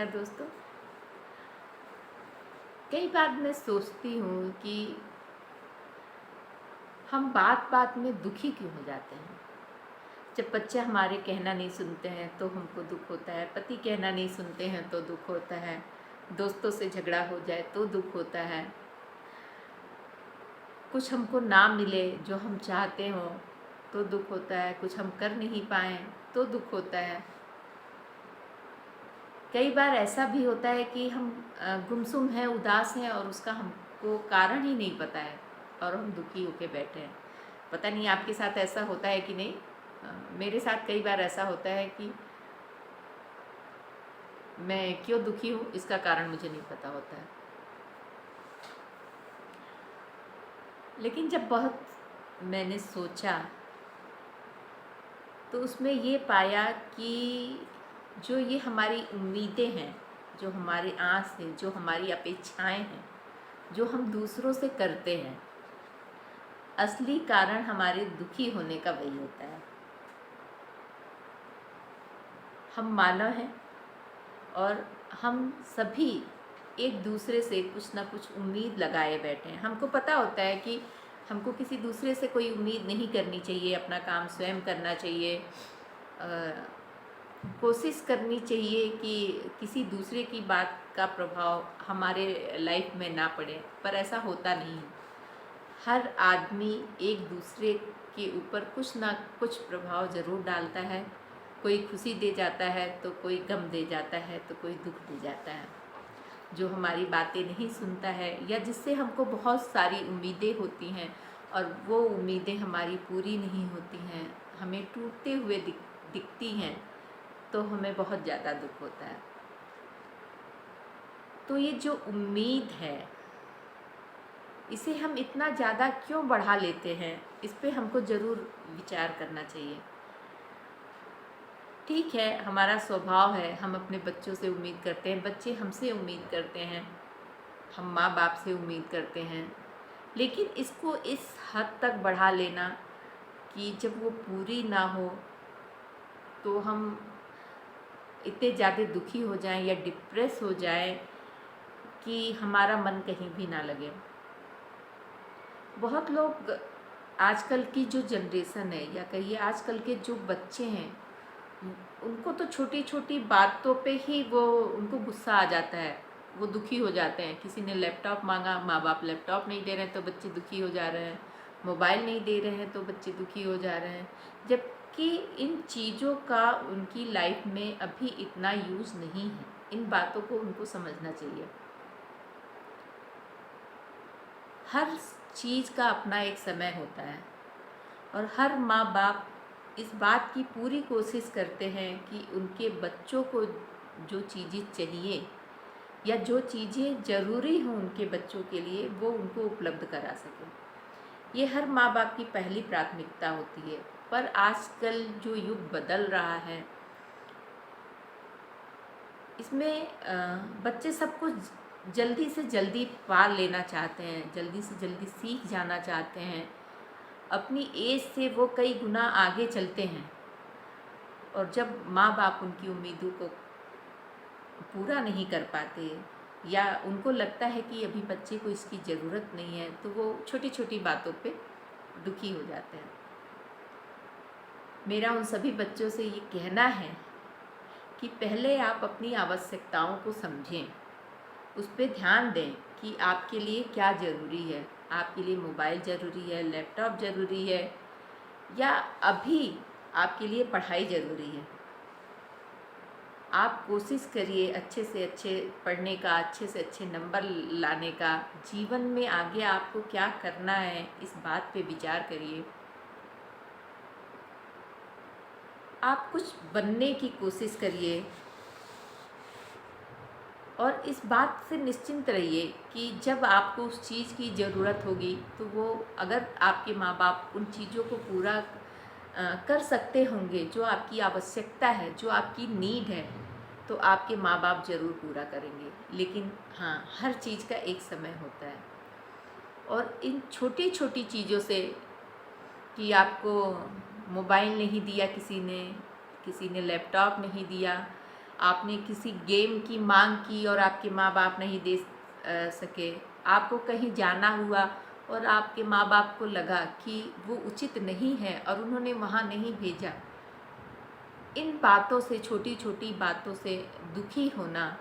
दोस्तों, कई बार मैं सोचती हूँ कि हम बात बात में दुखी क्यों हो जाते हैं। जब बच्चे हमारे कहना नहीं सुनते हैं तो हमको दुख होता है, पति कहना नहीं सुनते हैं तो दुख होता है, दोस्तों से झगड़ा हो जाए तो दुख होता है, कुछ हमको ना मिले जो हम चाहते हो तो दुख होता है, कुछ हम कर नहीं पाएँ तो दुख होता है। कई बार ऐसा भी होता है कि हम गुमसुम हैं, उदास हैं और उसका हमको कारण ही नहीं पता है और हम दुखी होके बैठे हैं। पता नहीं आपके साथ ऐसा होता है कि नहीं। मेरे साथ कई बार ऐसा होता है कि मैं क्यों दुखी हूँ इसका कारण मुझे नहीं पता होता है। लेकिन जब बहुत मैंने सोचा तो उसमें ये पाया कि जो ये हमारी उम्मीदें हैं, जो हमारी आस है, जो हमारी अपेक्षाएं हैं, जो हम दूसरों से करते हैं, असली कारण हमारे दुखी होने का वही होता है। हम मानव हैं और हम सभी एक दूसरे से कुछ ना कुछ उम्मीद लगाए बैठे हैं। हमको पता होता है कि हमको किसी दूसरे से कोई उम्मीद नहीं करनी चाहिए, अपना काम स्वयं करना चाहिए, कोशिश करनी चाहिए कि किसी दूसरे की बात का प्रभाव हमारे लाइफ में ना पड़े, पर ऐसा होता नहीं है। हर आदमी एक दूसरे के ऊपर कुछ ना कुछ प्रभाव ज़रूर डालता है। कोई खुशी दे जाता है तो कोई गम दे जाता है तो कोई दुख दे जाता है। जो हमारी बातें नहीं सुनता है या जिससे हमको बहुत सारी उम्मीदें होती हैं और वो उम्मीदें हमारी पूरी नहीं होती हैं, हमें टूटते हुए दिखती हैं, तो हमें बहुत ज़्यादा दुख होता है। तो ये जो उम्मीद है, इसे हम इतना ज़्यादा क्यों बढ़ा लेते हैं, इस पे हमको ज़रूर विचार करना चाहिए। ठीक है, हमारा स्वभाव है, हम अपने बच्चों से उम्मीद करते हैं, बच्चे हमसे उम्मीद करते हैं, हम माँ बाप से उम्मीद करते हैं, लेकिन इसको इस हद तक बढ़ा लेना कि जब वो पूरी ना हो तो हम इतने ज़्यादा दुखी हो जाएं या डिप्रेस हो जाएं कि हमारा मन कहीं भी ना लगे। बहुत लोग, आजकल की जो जनरेशन है या कहिए आजकल के जो बच्चे हैं, उनको तो छोटी छोटी बातों पे ही वो उनको गुस्सा आ जाता है, वो दुखी हो जाते हैं। किसी ने लैपटॉप मांगा, माँ बाप लैपटॉप नहीं दे रहे हैं तो बच्चे दुखी हो जा रहे हैं, मोबाइल नहीं दे रहे हैं तो बच्चे दुखी हो जा रहे हैं, जबकि इन चीज़ों का उनकी लाइफ में अभी इतना यूज़ नहीं है। इन बातों को उनको समझना चाहिए। हर चीज़ का अपना एक समय होता है और हर माँ बाप इस बात की पूरी कोशिश करते हैं कि उनके बच्चों को जो चीज़ें चाहिए या जो चीज़ें ज़रूरी हों उनके बच्चों के लिए, वो उनको उपलब्ध करा सकें। ये हर माँ बाप की पहली प्राथमिकता होती है। पर आजकल जो युग बदल रहा है, इसमें बच्चे सब कुछ जल्दी से जल्दी पा लेना चाहते हैं, जल्दी से जल्दी सीख जाना चाहते हैं। अपनी एज से वो कई गुना आगे चलते हैं और जब माँ बाप उनकी उम्मीदों को पूरा नहीं कर पाते या उनको लगता है कि अभी बच्चे को इसकी ज़रूरत नहीं है, तो वो छोटी छोटी बातों पे दुखी हो जाते हैं। मेरा उन सभी बच्चों से ये कहना है कि पहले आप अपनी आवश्यकताओं को समझें, उस पर ध्यान दें कि आपके लिए क्या ज़रूरी है। आपके लिए मोबाइल ज़रूरी है, लैपटॉप ज़रूरी है, या अभी आपके लिए पढ़ाई ज़रूरी है। आप कोशिश करिए अच्छे से अच्छे पढ़ने का, अच्छे से अच्छे नंबर लाने का। जीवन में आगे आपको क्या करना है, इस बात पे विचार करिए। आप कुछ बनने की कोशिश करिए और इस बात से निश्चिंत रहिए कि जब आपको उस चीज़ की ज़रूरत होगी तो वो, अगर आपके माँ बाप उन चीज़ों को पूरा कर सकते होंगे, जो आपकी आवश्यकता है, जो आपकी नीड है, तो आपके माँ बाप ज़रूर पूरा करेंगे। लेकिन हाँ, हर चीज़ का एक समय होता है और इन छोटी छोटी चीज़ों से, कि आपको मोबाइल नहीं दिया किसी ने लैपटॉप नहीं दिया, आपने किसी गेम की मांग की और आपके माँ बाप नहीं दे सके, आपको कहीं जाना हुआ और आपके माँ बाप को लगा कि वो उचित नहीं है और उन्होंने वहाँ नहीं भेजा। इन बातों से, छोटी छोटी बातों से दुखी होना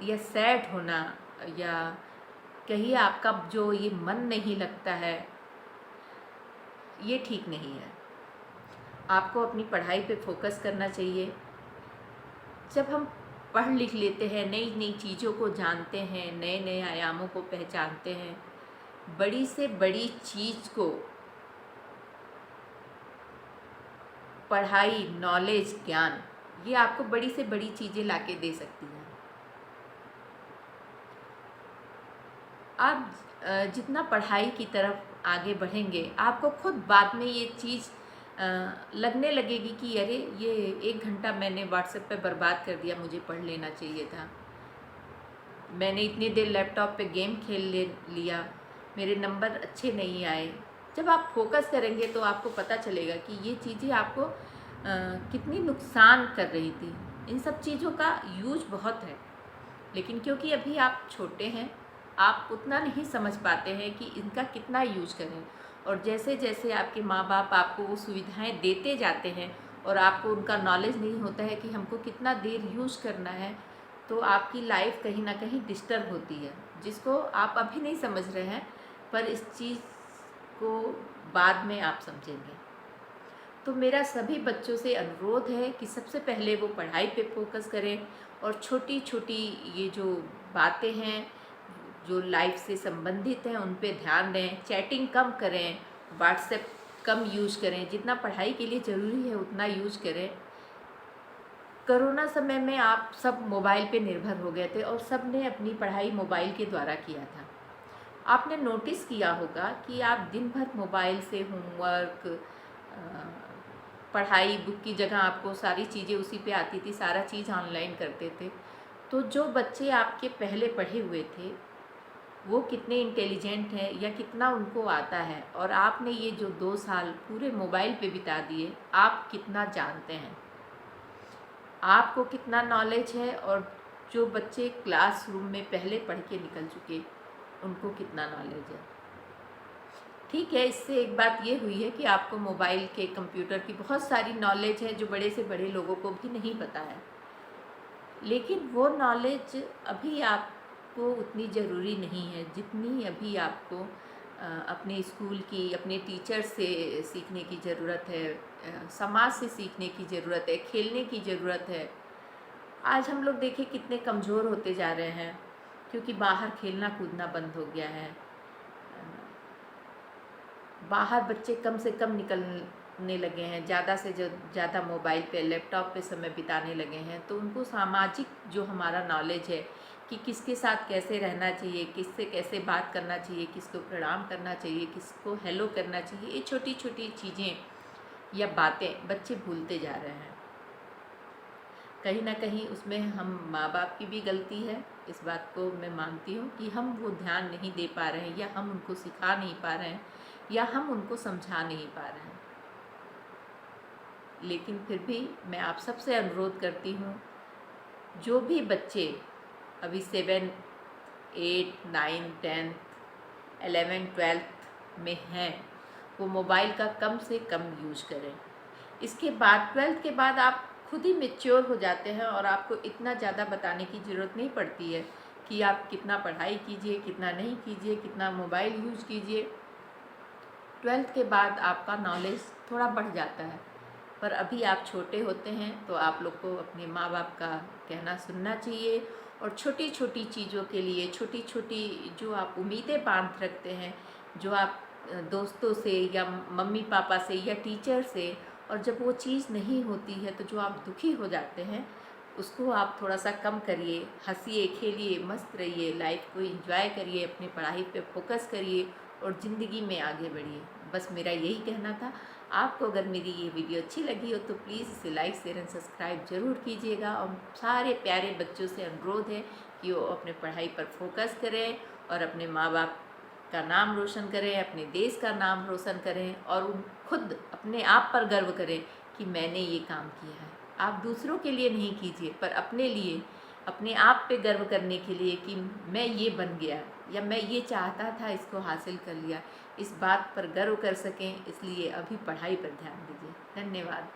या सैड होना, या कहिए आपका जो ये मन नहीं लगता है, ये ठीक नहीं है। आपको अपनी पढ़ाई पे फोकस करना चाहिए। जब हम पढ़ लिख लेते हैं, नई नई चीज़ों को जानते हैं, नए नए आयामों को पहचानते हैं, बड़ी से बड़ी चीज़ को पढ़ाई, नॉलेज, ज्ञान, ये आपको बड़ी से बड़ी चीज़ें लाके दे सकती हैं। आप जितना पढ़ाई की तरफ आगे बढ़ेंगे, आपको खुद बाद में ये चीज़ लगने लगेगी कि अरे ये 1 घंटा मैंने व्हाट्सएप पे बर्बाद कर दिया, मुझे पढ़ लेना चाहिए था। मैंने इतनी देर लैपटॉप पे गेम खेल लिया, मेरे नंबर अच्छे नहीं आए। जब आप फोकस करेंगे तो आपको पता चलेगा कि ये चीज़ें आपको कितनी नुकसान कर रही थी। इन सब चीज़ों का यूज बहुत है, लेकिन क्योंकि अभी आप छोटे हैं, आप उतना नहीं समझ पाते हैं कि इनका कितना यूज करें। और जैसे जैसे आपके माँ बाप आपको वो सुविधाएं देते जाते हैं और आपको उनका नॉलेज नहीं होता है कि हमको कितना देर यूज करना है, तो आपकी लाइफ कहीं ना कहीं डिस्टर्ब होती है, जिसको आप अभी नहीं समझ रहे हैं, पर इस चीज़ को बाद में आप समझेंगे। तो मेरा सभी बच्चों से अनुरोध है कि सबसे पहले वो पढ़ाई पे फोकस करें और छोटी छोटी ये जो बातें हैं जो लाइफ से संबंधित हैं उन पे ध्यान दें। चैटिंग कम करें, व्हाट्सएप कम यूज़ करें, जितना पढ़ाई के लिए ज़रूरी है उतना यूज़ करें। कोरोना समय में आप सब मोबाइल पे निर्भर हो गए थे और सब ने अपनी पढ़ाई मोबाइल के द्वारा किया था। आपने नोटिस किया होगा कि आप दिन भर मोबाइल से होमवर्क, पढ़ाई, बुक की जगह आपको सारी चीज़ें उसी पे आती थी, सारा चीज़ ऑनलाइन करते थे। तो जो बच्चे आपके पहले पढ़े हुए थे वो कितने इंटेलिजेंट हैं या कितना उनको आता है, और आपने ये जो 2 साल पूरे मोबाइल पे बिता दिए, आप कितना जानते हैं, आपको कितना नॉलेज है, और जो बच्चे क्लासरूम में पहले पढ़ के निकल चुके उनको कितना नॉलेज है। ठीक है, इससे एक बात ये हुई है कि आपको मोबाइल के, कंप्यूटर की बहुत सारी नॉलेज है जो बड़े से बड़े लोगों को भी नहीं पता है, लेकिन वो नॉलेज अभी आपको उतनी ज़रूरी नहीं है जितनी अभी आपको अपने स्कूल की, अपने टीचर से सीखने की ज़रूरत है, समाज से सीखने की ज़रूरत है, खेलने की ज़रूरत है। आज हम लोग देखें कितने कमज़ोर होते जा रहे हैं, क्योंकि बाहर खेलना कूदना बंद हो गया है। बाहर बच्चे कम से कम निकलने लगे हैं, ज़्यादा से ज़्यादा मोबाइल पे, लैपटॉप पे समय बिताने लगे हैं। तो उनको सामाजिक जो हमारा नॉलेज है कि किसके साथ कैसे रहना चाहिए, किससे कैसे बात करना चाहिए, किसको प्रणाम करना चाहिए, किसको हेलो करना चाहिए, ये छोटी छोटी चीज़ें या बातें बच्चे भूलते जा रहे हैं। कहीं ना कहीं उसमें हम माँ बाप की भी गलती है, इस बात को मैं मानती हूँ कि हम वो ध्यान नहीं दे पा रहे हैं, या हम उनको सिखा नहीं पा रहे हैं, या हम उनको समझा नहीं पा रहे हैं। लेकिन फिर भी मैं आप सबसे अनुरोध करती हूँ, जो भी बच्चे अभी 7, 8, 9, 10, 11, 12 में हैं, वो मोबाइल का कम से कम यूज करें। इसके बाद 12th के बाद आप खुद ही मैच्योर हो जाते हैं और आपको इतना ज़्यादा बताने की ज़रूरत नहीं पड़ती है कि आप कितना पढ़ाई कीजिए, कितना नहीं कीजिए, कितना मोबाइल यूज कीजिए। 12th के बाद आपका नॉलेज थोड़ा बढ़ जाता है, पर अभी आप छोटे होते हैं तो आप लोग को अपने माँ बाप का कहना सुनना चाहिए, और छोटी छोटी चीज़ों के लिए, छोटी छोटी जो आप उम्मीदें बांध रखते हैं, जो आप दोस्तों से या मम्मी पापा से या टीचर से, और जब वो चीज़ नहीं होती है तो जो आप दुखी हो जाते हैं, उसको आप थोड़ा सा कम करिए, हंसिए, खेलिए, मस्त रहिए, लाइफ को एंजॉय करिए, अपनी पढ़ाई पे फोकस करिए और ज़िंदगी में आगे बढ़िए। बस मेरा यही कहना था। आपको अगर मेरी ये वीडियो अच्छी लगी हो तो प्लीज़ इसे लाइक, शेयर एंड सब्सक्राइब ज़रूर कीजिएगा, और सारे प्यारे बच्चों से अनुरोध है कि वो अपने पढ़ाई पर फोकस करें और अपने माँ बाप का नाम रोशन करें, अपने देश का नाम रोशन करें, और खुद अपने आप पर गर्व करें कि मैंने ये काम किया है। आप दूसरों के लिए नहीं कीजिए, पर अपने लिए, अपने आप पे गर्व करने के लिए कि मैं ये बन गया या मैं ये चाहता था, इसको हासिल कर लिया, इस बात पर गर्व कर सकें। इसलिए अभी पढ़ाई पर ध्यान दीजिए। धन्यवाद।